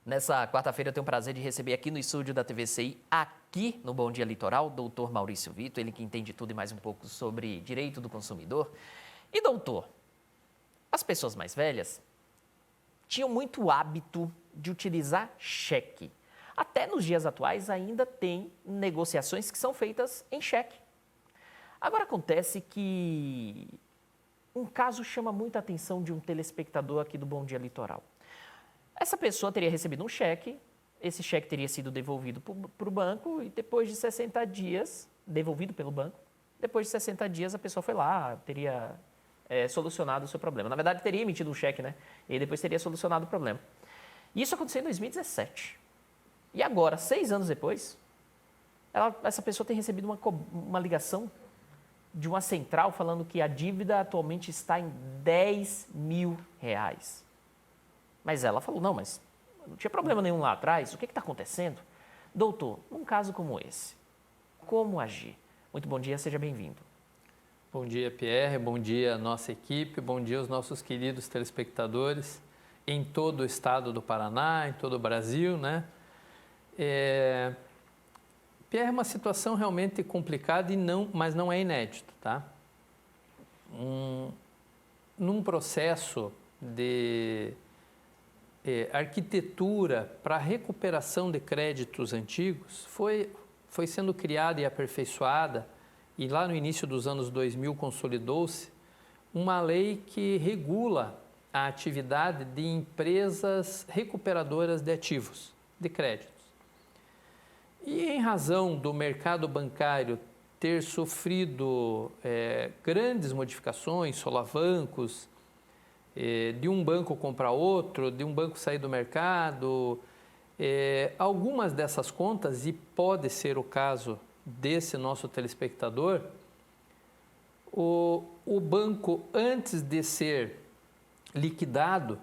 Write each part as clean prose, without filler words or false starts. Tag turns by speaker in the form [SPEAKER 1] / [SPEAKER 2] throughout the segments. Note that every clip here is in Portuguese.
[SPEAKER 1] Nessa quarta-feira eu tenho o prazer de receber aqui no estúdio da TVCI, aqui no Bom Dia Litoral, doutor Maurício Vitor, ele que entende tudo e mais um pouco sobre direito do consumidor. E doutor, as pessoas mais velhas tinham muito hábito de utilizar cheque. Até nos dias atuais ainda tem negociações que são feitas em cheque. Agora acontece que um caso chama muita atenção de um telespectador aqui do Bom Dia Litoral. Essa pessoa teria recebido um cheque, esse cheque teria sido devolvido para o banco e depois de 60 dias, devolvido pelo banco, depois de 60 dias a pessoa foi lá, teria solucionado o seu problema. Na verdade, teria emitido um cheque, né? E depois teria solucionado o problema. E isso aconteceu em 2017. E agora, 6 anos depois, essa pessoa tem recebido uma ligação de uma central falando que a dívida atualmente está em R$10.000. Mas ela falou, não, mas não tinha problema nenhum lá atrás, o que está acontecendo? Doutor, num caso como esse, como agir? Muito bom dia, seja bem-vindo.
[SPEAKER 2] Bom dia, Pierre, bom dia nossa equipe, bom dia aos nossos queridos telespectadores em todo o estado do Paraná, em todo o Brasil, né? Pierre, é uma situação realmente complicada, mas não é inédito, tá? Num processo de arquitetura para recuperação de créditos antigos, foi sendo criada e aperfeiçoada, e lá no início dos anos 2000 consolidou-se, uma lei que regula a atividade de empresas recuperadoras de ativos, de créditos. E em razão do mercado bancário ter sofrido grandes modificações, solavancos, de um banco comprar outro, de um banco sair do mercado, algumas dessas contas, e pode ser o caso desse nosso telespectador, o banco, antes de ser liquidado,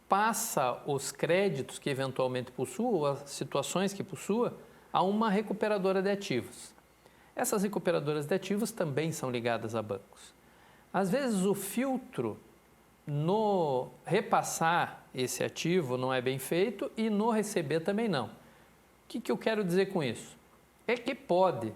[SPEAKER 2] passa os créditos que eventualmente possua, as situações que possua, a uma recuperadora de ativos. Essas recuperadoras de ativos também são ligadas a bancos. Às vezes o filtro no repassar esse ativo não é bem feito e no receber também não. O que eu quero dizer com isso? É que pode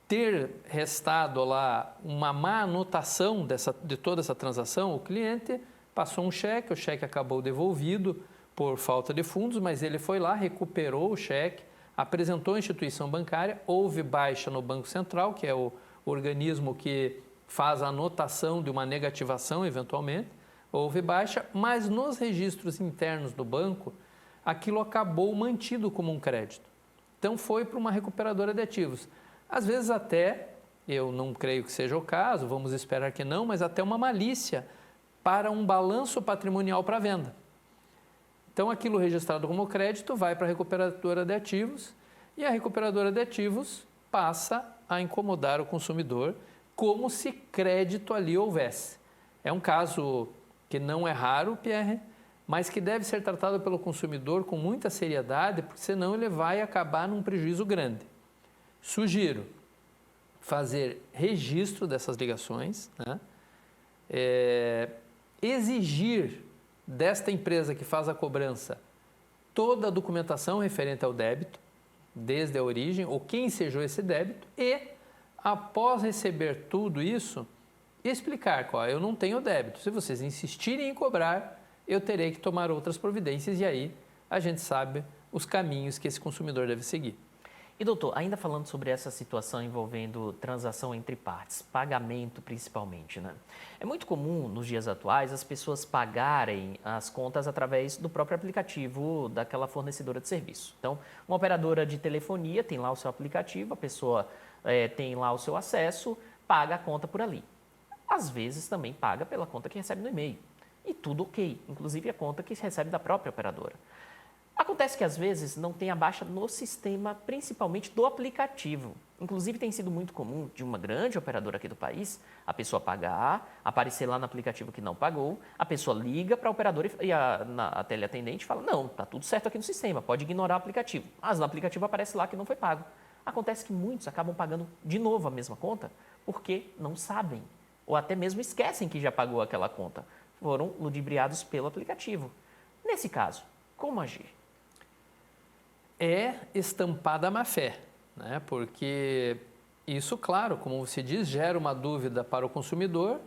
[SPEAKER 2] ter restado lá uma má anotação de toda essa transação, o cliente passou um cheque, o cheque acabou devolvido por falta de fundos, mas ele foi lá, recuperou o cheque, apresentou à instituição bancária, houve baixa no Banco Central, que é o organismo que faz a anotação de uma negativação eventualmente, houve baixa, mas nos registros internos do banco, aquilo acabou mantido como um crédito. Então foi para uma recuperadora de ativos. Às vezes até, eu não creio que seja o caso, vamos esperar que não, mas até uma malícia para um balanço patrimonial para venda. Então, aquilo registrado como crédito vai para a recuperadora de ativos e a recuperadora de ativos passa a incomodar o consumidor como se crédito ali houvesse. É um caso que não é raro, Pierre, mas que deve ser tratado pelo consumidor com muita seriedade, porque senão ele vai acabar num prejuízo grande. Sugiro fazer registro dessas ligações, né? Exigir desta empresa que faz a cobrança toda a documentação referente ao débito, desde a origem, ou quem ensejou esse débito, e, após receber tudo isso, explicar qual eu não tenho débito. Se vocês insistirem em cobrar, eu terei que tomar outras providências e aí a gente sabe os caminhos que esse consumidor deve seguir.
[SPEAKER 1] E doutor, ainda falando sobre essa situação envolvendo transação entre partes, pagamento principalmente, né? É muito comum nos dias atuais as pessoas pagarem as contas através do próprio aplicativo daquela fornecedora de serviço. Então, uma operadora de telefonia tem lá o seu aplicativo, a pessoa tem lá o seu acesso, paga a conta por ali. Às vezes também paga pela conta que recebe no e-mail. E tudo ok, inclusive a conta que recebe da própria operadora. Acontece que às vezes não tem a baixa no sistema, principalmente do aplicativo. Inclusive tem sido muito comum de uma grande operadora aqui do país, a pessoa pagar, aparecer lá no aplicativo que não pagou, a pessoa liga para a operadora e a teleatendente fala, não, está tudo certo aqui no sistema, pode ignorar o aplicativo. Mas no aplicativo aparece lá que não foi pago. Acontece que muitos acabam pagando de novo a mesma conta porque não sabem, ou até mesmo esquecem que já pagou aquela conta. Foram ludibriados pelo aplicativo. Nesse caso, como agir?
[SPEAKER 2] é estampada a má-fé, né? Porque isso, claro, como você diz, gera uma dúvida para o consumidor,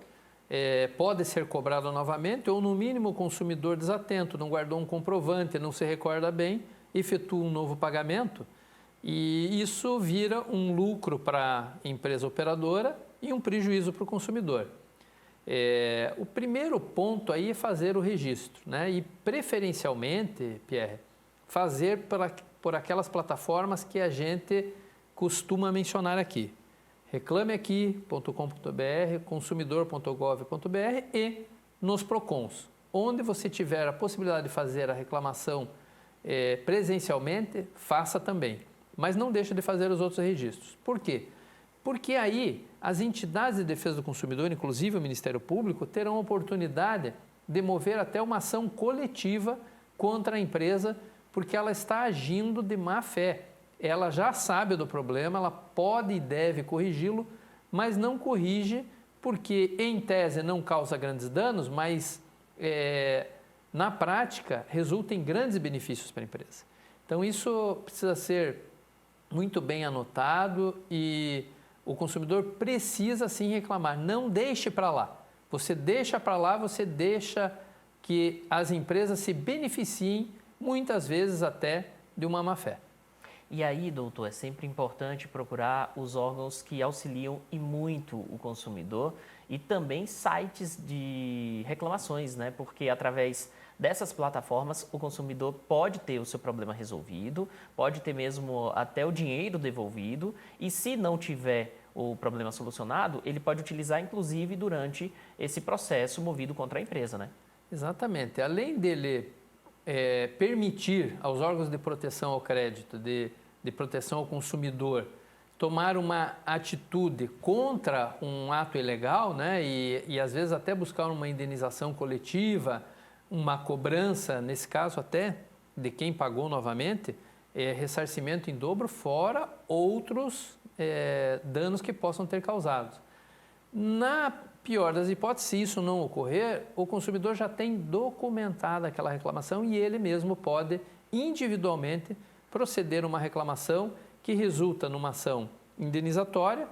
[SPEAKER 2] pode ser cobrado novamente ou, no mínimo, o consumidor desatento, não guardou um comprovante, não se recorda bem, efetua um novo pagamento e isso vira um lucro para a empresa operadora e um prejuízo para o consumidor. O primeiro ponto aí é fazer o registro, né? E preferencialmente, Pierre, fazer por aquelas plataformas que a gente costuma mencionar aqui. reclameaqui.com.br, consumidor.gov.br e nos PROCONs. Onde você tiver a possibilidade de fazer a reclamação presencialmente, faça também. Mas não deixe de fazer os outros registros. Por quê? Porque aí as entidades de defesa do consumidor, inclusive o Ministério Público, terão a oportunidade de mover até uma ação coletiva contra a empresa, porque ela está agindo de má fé. Ela já sabe do problema, ela pode e deve corrigi-lo, mas não corrige porque, em tese, não causa grandes danos, mas na prática resulta em grandes benefícios para a empresa. Então, isso precisa ser muito bem anotado e o consumidor precisa sim reclamar. Não deixe para lá. Você deixa para lá, você deixa que as empresas se beneficiem, muitas vezes até de uma má-fé.
[SPEAKER 1] E aí, doutor, é sempre importante procurar os órgãos que auxiliam e muito o consumidor e também sites de reclamações, né? Porque através dessas plataformas o consumidor pode ter o seu problema resolvido, pode ter mesmo até o dinheiro devolvido e se não tiver o problema solucionado, ele pode utilizar inclusive durante esse processo movido contra a empresa, né?
[SPEAKER 2] Exatamente. Além dele permitir aos órgãos de proteção ao crédito, de proteção ao consumidor, tomar uma atitude contra um ato ilegal, né? E às vezes até buscar uma indenização coletiva, uma cobrança, nesse caso até de quem pagou novamente, ressarcimento em dobro, fora outros danos que possam ter causado. Na pior das hipóteses, se isso não ocorrer, o consumidor já tem documentada aquela reclamação e ele mesmo pode individualmente proceder a uma reclamação que resulta numa ação indenizatória,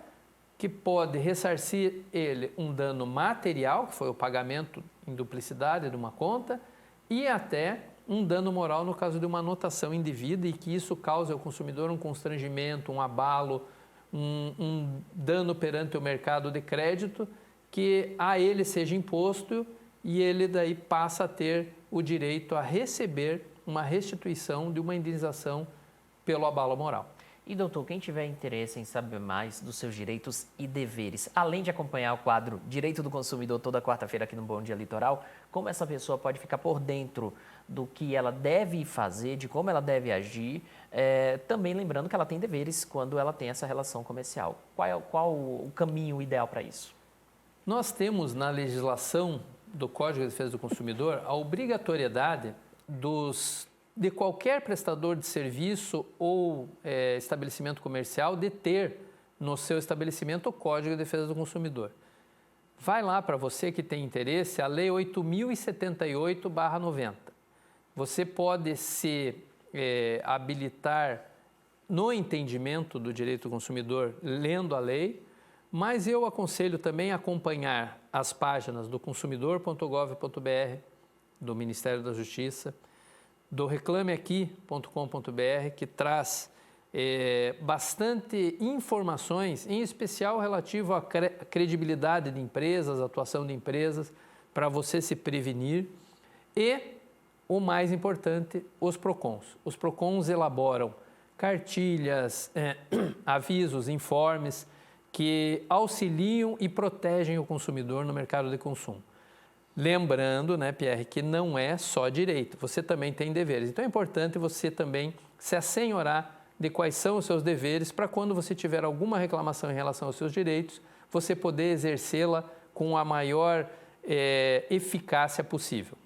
[SPEAKER 2] que pode ressarcir ele um dano material, que foi o pagamento em duplicidade de uma conta, e até um dano moral no caso de uma anotação indevida e que isso cause ao consumidor um constrangimento, um abalo, um dano perante o mercado de crédito que a ele seja imposto e ele daí passa a ter o direito a receber uma restituição de uma indenização pelo abalo moral.
[SPEAKER 1] E, doutor, quem tiver interesse em saber mais dos seus direitos e deveres, além de acompanhar o quadro Direito do Consumidor toda quarta-feira aqui no Bom Dia Litoral, como essa pessoa pode ficar por dentro do que ela deve fazer, de como ela deve agir, também lembrando que ela tem deveres quando ela tem essa relação comercial. Qual o caminho ideal para isso?
[SPEAKER 2] Nós temos na legislação do Código de Defesa do Consumidor a obrigatoriedade de qualquer prestador de serviço ou estabelecimento comercial de ter no seu estabelecimento o Código de Defesa do Consumidor. Vai lá para você que tem interesse a Lei 8.078/90. Você pode se habilitar no entendimento do direito do consumidor lendo a lei, mas eu aconselho também a acompanhar as páginas do consumidor.gov.br, do Ministério da Justiça, do reclameaqui.com.br, que traz bastante informações, em especial relativo à credibilidade de empresas, atuação de empresas, para você se prevenir. E, o mais importante, os PROCONs. Os PROCONs elaboram cartilhas, avisos, informes que auxiliam e protegem o consumidor no mercado de consumo. Lembrando, né, Pierre, que não é só direito, você também tem deveres. Então é importante você também se assenhorar de quais são os seus deveres para quando você tiver alguma reclamação em relação aos seus direitos, você poder exercê-la com a maior eficácia possível.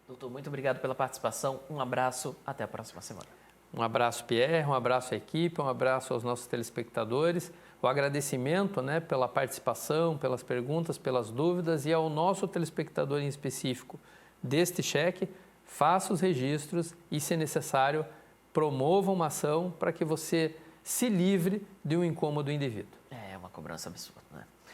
[SPEAKER 1] Doutor, muito obrigado pela participação, um abraço, até a próxima semana.
[SPEAKER 2] Um abraço, Pierre, um abraço à equipe, um abraço aos nossos telespectadores, o agradecimento, né, pela participação, pelas perguntas, pelas dúvidas e ao nosso telespectador em específico deste cheque, faça os registros e, se necessário, promova uma ação para que você se livre de um incômodo indevido.
[SPEAKER 1] É uma cobrança absurda, né?